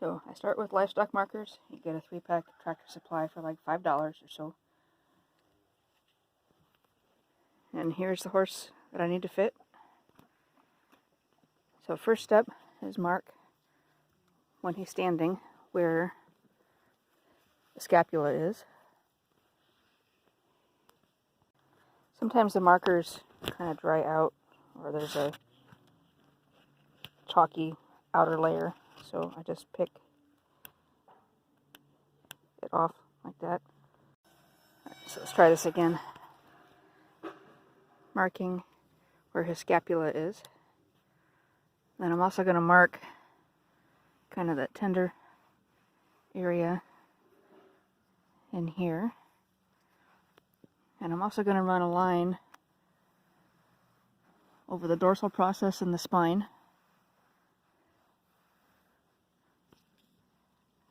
So I start with livestock markers. You get a 3-pack Tractor Supply for like $5 or so. And here's the horse that I need to fit. So first step is mark when he's standing where the scapula is. Sometimes the markers kind of dry out, or there's a chalky outer layer, so I just pick it off like that. All right, so let's try this again. Marking where his scapula is. Then I'm also going to mark kind of that tender area in here. And I'm also going to run a line over the dorsal process in the spine.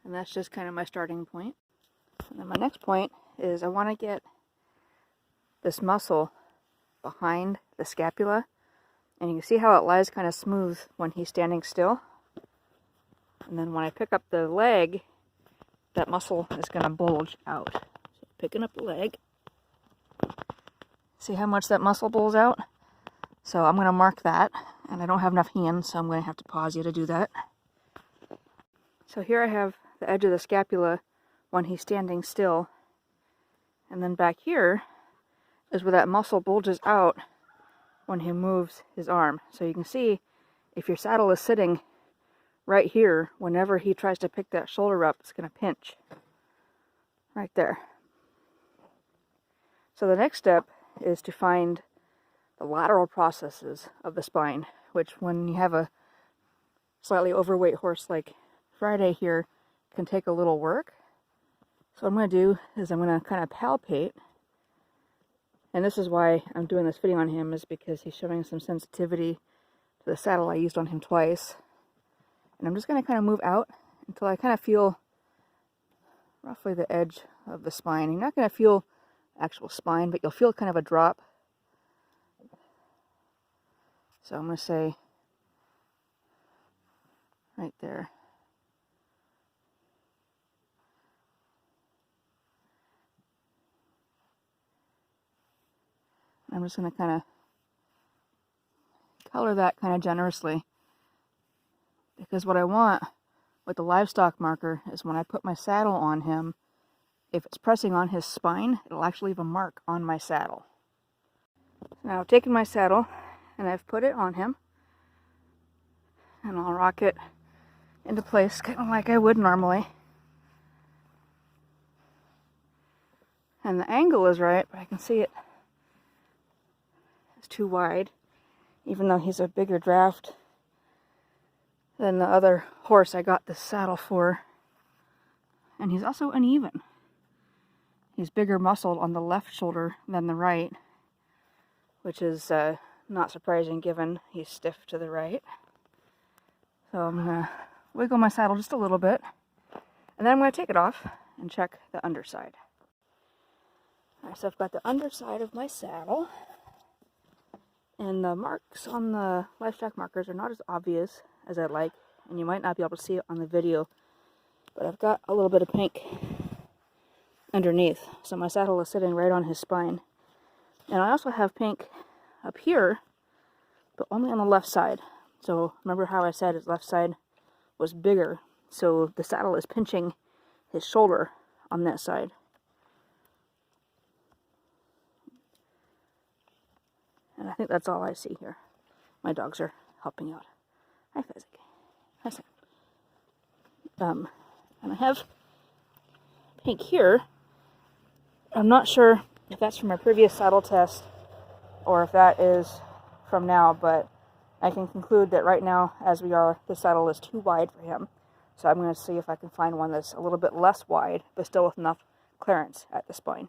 And that's just kind of my starting point. And then my next point is I want to get this muscle behind the scapula. And you can see how it lies kind of smooth when he's standing still. And then when I pick up the leg, that muscle is going to bulge out. So picking up the leg. See how much that muscle bulges out? So I'm going to mark that. And I don't have enough hands, so I'm going to have to pause you to do that. So here I have the edge of the scapula when he's standing still. And then back here is where that muscle bulges out when he moves his arm. So you can see if your saddle is sitting right here, whenever he tries to pick that shoulder up, it's going to pinch. Right there. So the next step is to find the lateral processes of the spine, which when you have a slightly overweight horse like Friday here, can take a little work. So what I'm going to do is I'm going to kind of palpate, and this is why I'm doing this video on him, is because he's showing some sensitivity to the saddle I used on him twice. And I'm just going to kind of move out until I kind of feel roughly the edge of the spine. You're not going to feel actual spine, but you'll feel kind of a drop. So I'm going to say right there. I'm just going to kind of color that kind of generously, because what I want with the livestock marker is when I put my saddle on him, if it's pressing on his spine, it'll actually leave a mark on my saddle. Now I've taken my saddle and I've put it on him, and I'll rock it into place kind of like I would normally. And the angle is right, but I can see it is too wide, even though he's a bigger draft than the other horse I got this saddle for. And he's also uneven. He's bigger muscled on the left shoulder than the right, which is not surprising given he's stiff to the right. So I'm going to wiggle my saddle just a little bit, and then I'm going to take it off and check the underside. Alright, so I've got the underside of my saddle, and the marks on the livestock markers are not as obvious as I'd like, and you might not be able to see it on the video, but I've got a little bit of pink underneath, so my saddle is sitting right on his spine. And I also have pink up here, but only on the left side. So remember how I said his left side was bigger, so the saddle is pinching his shoulder on that side. And I think that's all I see here. My dogs are helping out. Hi, Fezzik. Hi, son. And I have pink here. I'm not sure if that's from my previous saddle test or if that is from now, but I can conclude that right now, as we are, the saddle is too wide for him. So I'm going to see if I can find one that's a little bit less wide, but still with enough clearance at the spine.